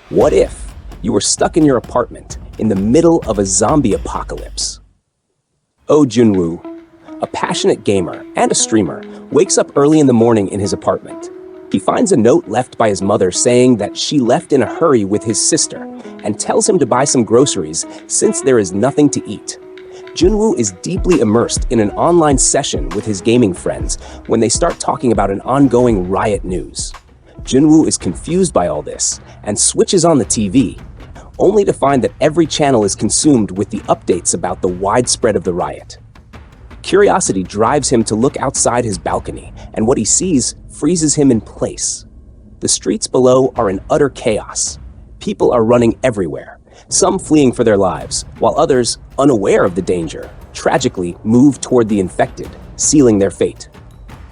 What if you were stuck in your apartment in the middle of a zombie apocalypse? Oh Junwoo, a passionate gamer and a streamer, wakes up early in the morning in his apartment. He finds a note left by his mother saying that she left in a hurry with his sister and tells him to buy some groceries since there is nothing to eat. Junwoo is deeply immersed in an online session with his gaming friends when they start talking about an ongoing riot news. Junwoo is confused by all this and switches on the TV, only to find that every channel is consumed with the updates about the widespread of the riot. Curiosity drives him to look outside his balcony, and what he sees freezes him in place. The streets below are in utter chaos. People are running everywhere, some fleeing for their lives, while others, unaware of the danger, tragically move toward the infected, sealing their fate.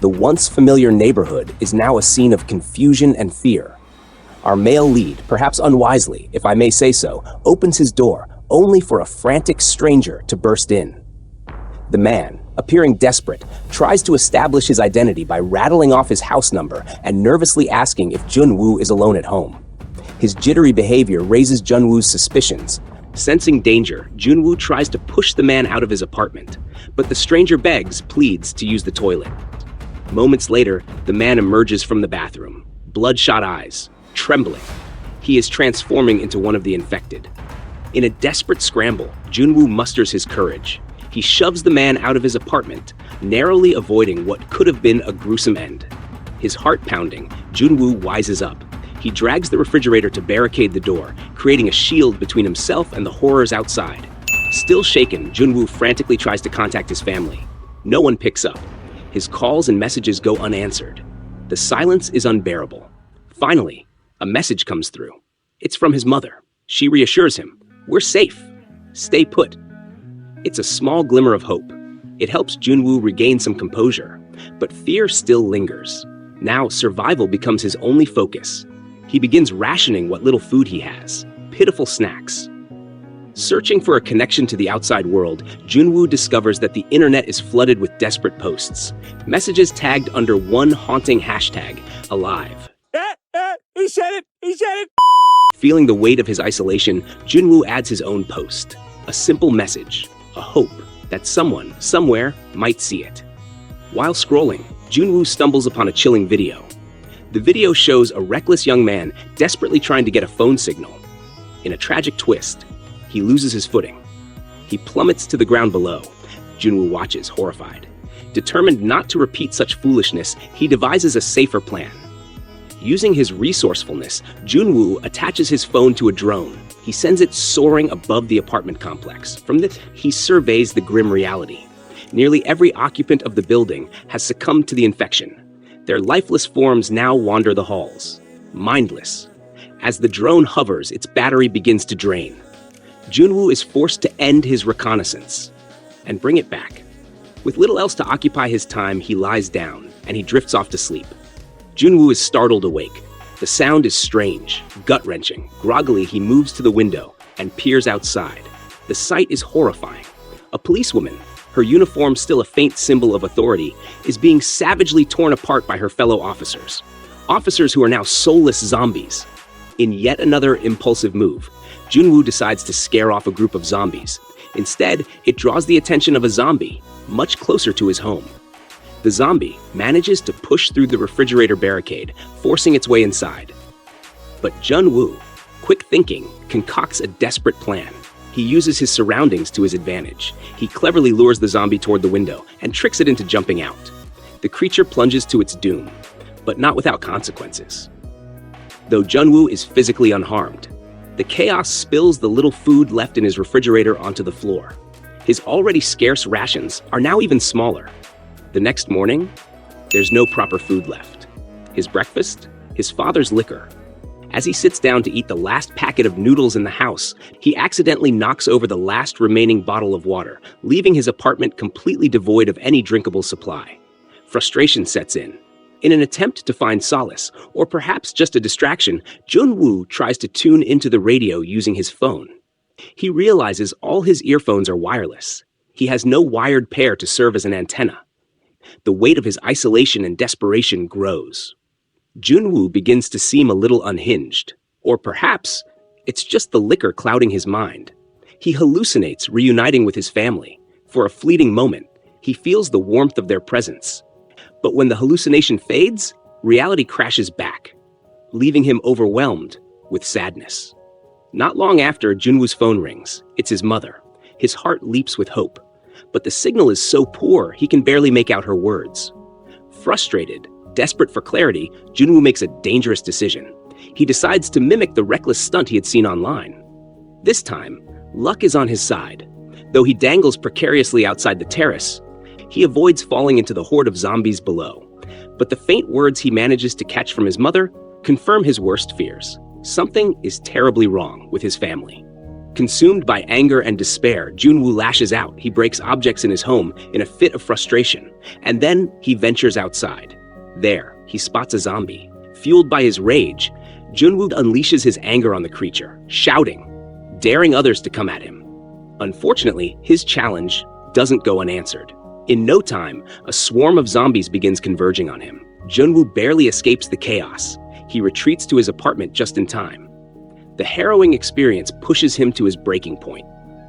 The once familiar neighborhood is now a scene of confusion and fear. Our male lead, perhaps unwisely, if I may say so, opens his door only for a frantic stranger to burst in. The man, appearing desperate, tries to establish his identity by rattling off his house number and nervously asking if Junwoo is alone at home. His jittery behavior raises Junwoo's suspicions. Sensing danger, Junwoo tries to push the man out of his apartment, but the stranger pleads to use the toilet. Moments later, the man emerges from the bathroom, bloodshot eyes, trembling. He is transforming into one of the infected. In a desperate scramble, Junwoo musters his courage. He shoves the man out of his apartment, narrowly avoiding what could have been a gruesome end. His heart pounding, Junwoo wises up. He drags the refrigerator to barricade the door, creating a shield between himself and the horrors outside. Still shaken, Junwoo frantically tries to contact his family. No one picks up. His calls and messages go unanswered. The silence is unbearable. Finally, a message comes through. It's from his mother. She reassures him, "We're safe. Stay put." It's a small glimmer of hope. It helps Junwoo regain some composure, but fear still lingers. Now survival becomes his only focus. He begins rationing what little food he has, pitiful snacks. Searching for a connection to the outside world, Junwoo discovers that the internet is flooded with desperate posts, messages tagged under one haunting hashtag, alive. He said it! Feeling the weight of his isolation, Junwoo adds his own post, a simple message, a hope that someone, somewhere, might see it. While scrolling, Junwoo stumbles upon a chilling video. The video shows a reckless young man desperately trying to get a phone signal. In a tragic twist, he loses his footing. He plummets to the ground below. Junwoo watches, horrified. Determined not to repeat such foolishness, he devises a safer plan. Using his resourcefulness, Junwoo attaches his phone to a drone. He sends it soaring above the apartment complex. From this, he surveys the grim reality. Nearly every occupant of the building has succumbed to the infection. Their lifeless forms now wander the halls, mindless. As the drone hovers, its battery begins to drain. Junwoo is forced to end his reconnaissance and bring it back. With little else to occupy his time, he lies down and he drifts off to sleep. Junwoo is startled awake. The sound is strange, gut-wrenching. Groggily, he moves to the window and peers outside. The sight is horrifying. A policewoman, her uniform still a faint symbol of authority, is being savagely torn apart by her fellow officers. Officers who are now soulless zombies. In yet another impulsive move, Junwoo decides to scare off a group of zombies. Instead, it draws the attention of a zombie, much closer to his home. The zombie manages to push through the refrigerator barricade, forcing its way inside. But Junwoo, quick thinking, concocts a desperate plan. He uses his surroundings to his advantage. He cleverly lures the zombie toward the window and tricks it into jumping out. The creature plunges to its doom, but not without consequences. Though Junwoo is physically unharmed, the chaos spills the little food left in his refrigerator onto the floor. His already scarce rations are now even smaller. The next morning, there's no proper food left. His breakfast? His father's liquor. As he sits down to eat the last packet of noodles in the house, he accidentally knocks over the last remaining bottle of water, leaving his apartment completely devoid of any drinkable supply. Frustration sets in. In an attempt to find solace, or perhaps just a distraction, Junwoo tries to tune into the radio using his phone. He realizes all his earphones are wireless. He has no wired pair to serve as an antenna. The weight of his isolation and desperation grows. Junwoo begins to seem a little unhinged, or perhaps It's just the liquor clouding his mind. He hallucinates reuniting with his family. For a fleeting moment, he feels the warmth of their presence. But when the hallucination fades, reality crashes back, leaving him overwhelmed with sadness. Not long after, Junwoo's phone rings. It's his mother. His heart leaps with hope, but the signal is so poor he can barely make out her words. Frustrated, desperate for clarity, Junwoo makes a dangerous decision. He decides to mimic the reckless stunt he had seen online. This time, luck is on his side. Though he dangles precariously outside the terrace, he avoids falling into the horde of zombies below. But the faint words he manages to catch from his mother confirm his worst fears. Something is terribly wrong with his family. Consumed by anger and despair, Junwoo lashes out. He breaks objects in his home in a fit of frustration, and then he ventures outside. There, he spots a zombie. Fueled by his rage, Junwoo unleashes his anger on the creature, shouting, daring others to come at him. Unfortunately, his challenge doesn't go unanswered. In no time, a swarm of zombies begins converging on him. Junwoo barely escapes the chaos. He retreats to his apartment just in time. The harrowing experience pushes him to his breaking point.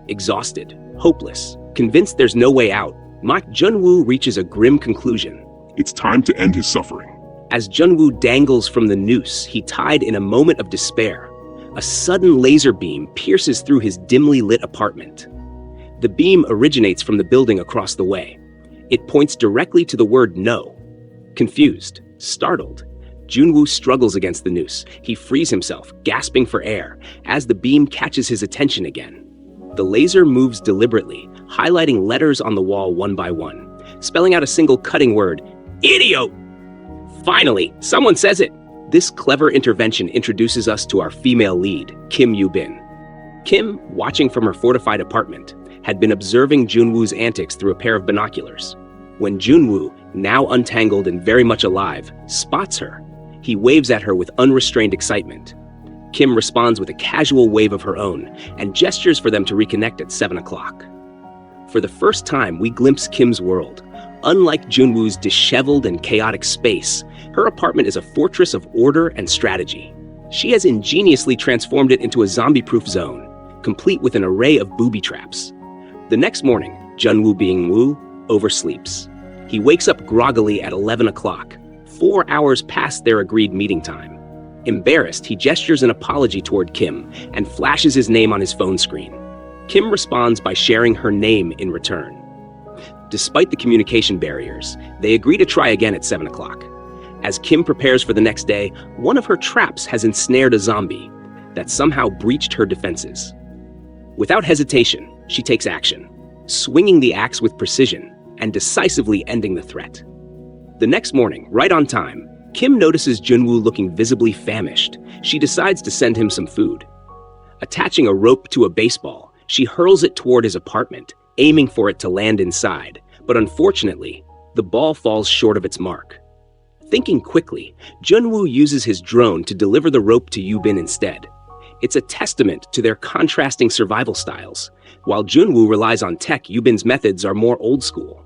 Exhausted, hopeless, convinced there's no way out, Junwoo reaches a grim conclusion. It's time to end his suffering. As Junwoo dangles from the noose he tied in a moment of despair, a sudden laser beam pierces through his dimly lit apartment. The beam originates from the building across the way. It points directly to the word no. Confused, startled, Junwoo struggles against the noose. He frees himself, gasping for air, as the beam catches his attention again. The laser moves deliberately, highlighting letters on the wall one by one, spelling out a single cutting word, idiot! Finally, someone says it! This clever intervention introduces us to our female lead, Kim Yoo-bin. Kim, watching from her fortified apartment, had been observing Junwoo's antics through a pair of binoculars. When Junwoo, now untangled and very much alive, spots her, he waves at her with unrestrained excitement. Kim responds with a casual wave of her own and gestures for them to reconnect at 7 o'clock. For the first time, we glimpse Kim's world. Unlike Junwoo's disheveled and chaotic space, her apartment is a fortress of order and strategy. She has ingeniously transformed it into a zombie-proof zone, complete with an array of booby traps. The next morning, Junwoo, being Woo, oversleeps. He wakes up groggily at 11 o'clock, 4 hours past their agreed meeting time. Embarrassed, he gestures an apology toward Kim and flashes his name on his phone screen. Kim responds by sharing her name in return. Despite the communication barriers, they agree to try again at 7 o'clock. As Kim prepares for the next day, one of her traps has ensnared a zombie that somehow breached her defenses. Without hesitation, she takes action, swinging the axe with precision and decisively ending the threat. The next morning, right on time, Kim notices Junwoo looking visibly famished. She decides to send him some food. Attaching a rope to a baseball, she hurls it toward his apartment, aiming for it to land inside. But unfortunately, the ball falls short of its mark. Thinking quickly, Junwoo uses his drone to deliver the rope to Yoo-bin instead. It's a testament to their contrasting survival styles. While Junwoo relies on tech, Yoo-bin's methods are more old school.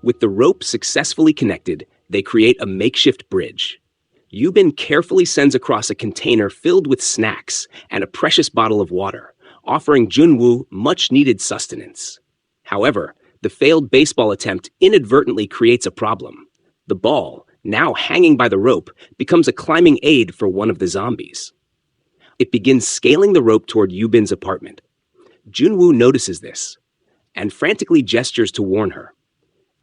With the rope successfully connected, they create a makeshift bridge. Yoo-bin carefully sends across a container filled with snacks and a precious bottle of water, offering Junwoo much-needed sustenance. However, the failed baseball attempt inadvertently creates a problem. The ball, now hanging by the rope, becomes a climbing aid for one of the zombies. It begins scaling the rope toward Yoo-bin's apartment. Junwoo notices this and frantically gestures to warn her.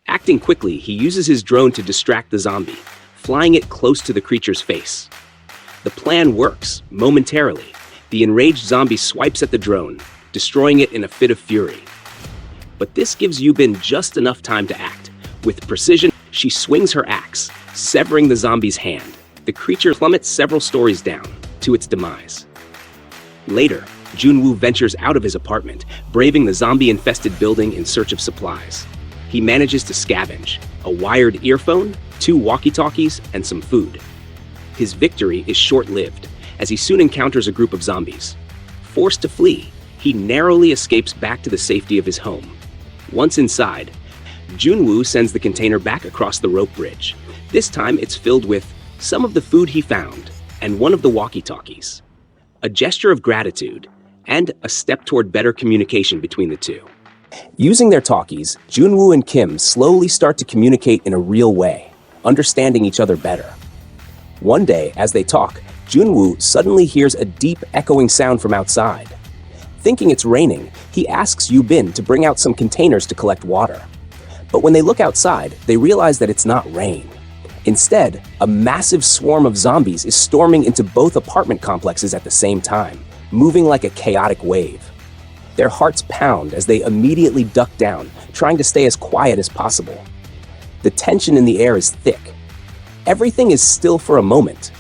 Acting quickly, he uses his drone to distract the zombie, flying it close to the creature's face. The plan works, momentarily. The enraged zombie swipes at the drone, destroying it in a fit of fury. But this gives Yoo-bin just enough time to act. With precision, she swings her axe, severing the zombie's hand. The creature plummets several stories down, to its demise. Later, Junwoo ventures out of his apartment, braving the zombie-infested building in search of supplies. He manages to scavenge a wired earphone, 2 walkie-talkies, and some food. His victory is short-lived, as he soon encounters a group of zombies. Forced to flee, he narrowly escapes back to the safety of his home. Once inside, Junwoo sends the container back across the rope bridge. This time it's filled with some of the food he found and one of the walkie-talkies. a gesture of gratitude, and a step toward better communication between the two. Using their talkies, Junwoo and Kim slowly start to communicate in a real way, understanding each other better. One day, as they talk, Junwoo suddenly hears a deep, echoing sound from outside. Thinking it's raining, he asks Yubin to bring out some containers to collect water. But when they look outside, they realize that it's not rain. Instead, a massive swarm of zombies is storming into both apartment complexes at the same time, moving like a chaotic wave. Their hearts pound as they immediately duck down, trying to stay as quiet as possible. The tension in the air is thick. Everything is still for a moment,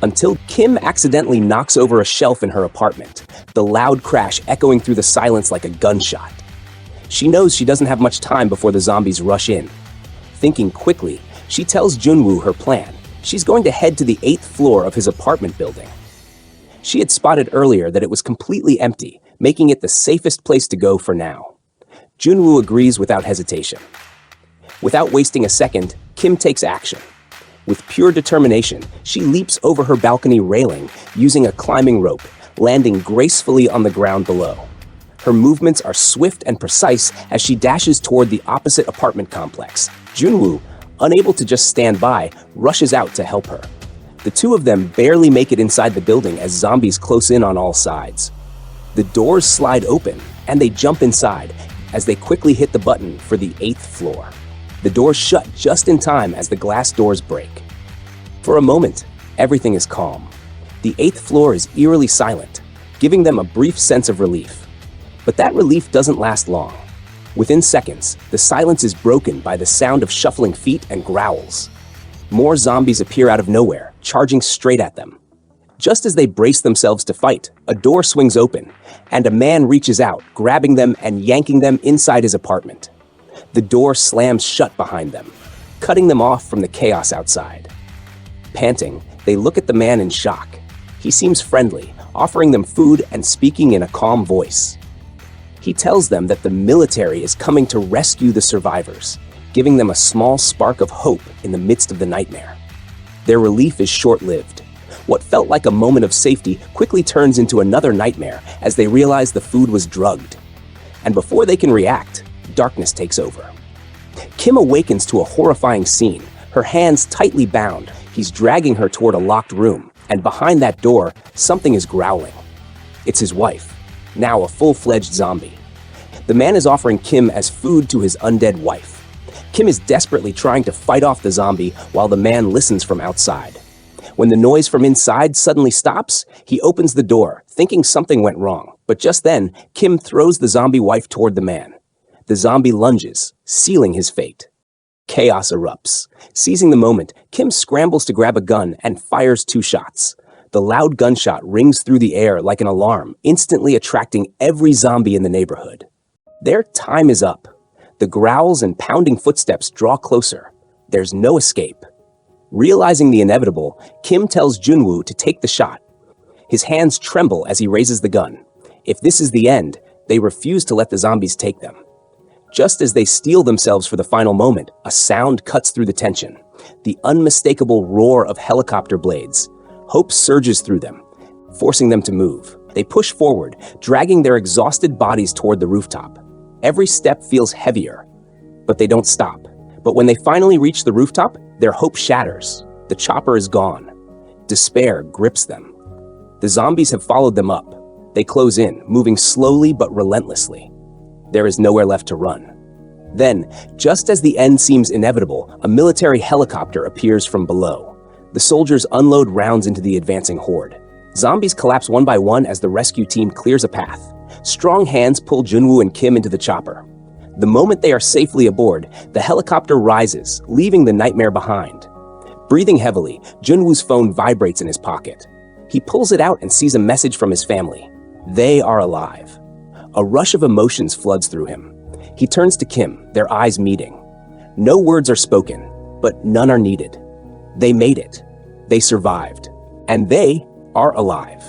until Kim accidentally knocks over a shelf in her apartment, the loud crash echoing through the silence like a gunshot. She knows she doesn't have much time before the zombies rush in. Thinking quickly, she tells Junwoo her plan. She's going to head to the 8th floor of his apartment building. She had spotted earlier that it was completely empty, making it the safest place to go for now. Junwoo agrees without hesitation. Without wasting a second, Kim takes action. With pure determination, she leaps over her balcony railing using a climbing rope, landing gracefully on the ground below. Her movements are swift and precise as she dashes toward the opposite apartment complex. Junwoo, unable to just stand by, rushes out to help her. The two of them barely make it inside the building as zombies close in on all sides. The doors slide open, and they jump inside as they quickly hit the button for the 8th floor. The doors shut just in time as the glass doors break. For a moment, everything is calm. The 8th floor is eerily silent, giving them a brief sense of relief. But that relief doesn't last long. Within seconds, the silence is broken by the sound of shuffling feet and growls. More zombies appear out of nowhere, charging straight at them. Just as they brace themselves to fight, a door swings open, and a man reaches out, grabbing them and yanking them inside his apartment. The door slams shut behind them, cutting them off from the chaos outside. Panting, they look at the man in shock. He seems friendly, offering them food and speaking in a calm voice. He tells them that the military is coming to rescue the survivors, giving them a small spark of hope in the midst of the nightmare. Their relief is short-lived. What felt like a moment of safety quickly turns into another nightmare as they realize the food was drugged. And before they can react, darkness takes over. Kim awakens to a horrifying scene, her hands tightly bound. He's dragging her toward a locked room, and behind that door, something is growling. It's his wife, now a full-fledged zombie. The man is offering Kim as food to his undead wife. Kim is desperately trying to fight off the zombie while the man listens from outside. When the noise from inside suddenly stops, he opens the door, thinking something went wrong. But just then, Kim throws the zombie wife toward the man. The zombie lunges, sealing his fate. Chaos erupts. Seizing the moment, Kim scrambles to grab a gun and fires 2 shots. The loud gunshot rings through the air like an alarm, instantly attracting every zombie in the neighborhood. Their time is up. The growls and pounding footsteps draw closer. There's no escape. Realizing the inevitable, Kim tells Junwoo to take the shot. His hands tremble as he raises the gun. If this is the end, they refuse to let the zombies take them. Just as they steel themselves for the final moment, a sound cuts through the tension. The unmistakable roar of helicopter blades. Hope surges through them, forcing them to move. They push forward, dragging their exhausted bodies toward the rooftop. Every step feels heavier, but they don't stop. But when they finally reach the rooftop, their hope shatters. The chopper is gone. Despair grips them. The zombies have followed them up. They close in, moving slowly but relentlessly. There is nowhere left to run. Then, just as the end seems inevitable, a military helicopter appears from below. The soldiers unload rounds into the advancing horde. Zombies collapse one by one as the rescue team clears a path. Strong hands pull Junwoo and Kim into the chopper. The moment they are safely aboard, the helicopter rises, leaving the nightmare behind. Breathing heavily, Junwoo's phone vibrates in his pocket. He pulls it out and sees a message from his family. They are alive. A rush of emotions floods through him. He turns to Kim, their eyes meeting. No words are spoken, but none are needed. They made it. They survived. And they are alive.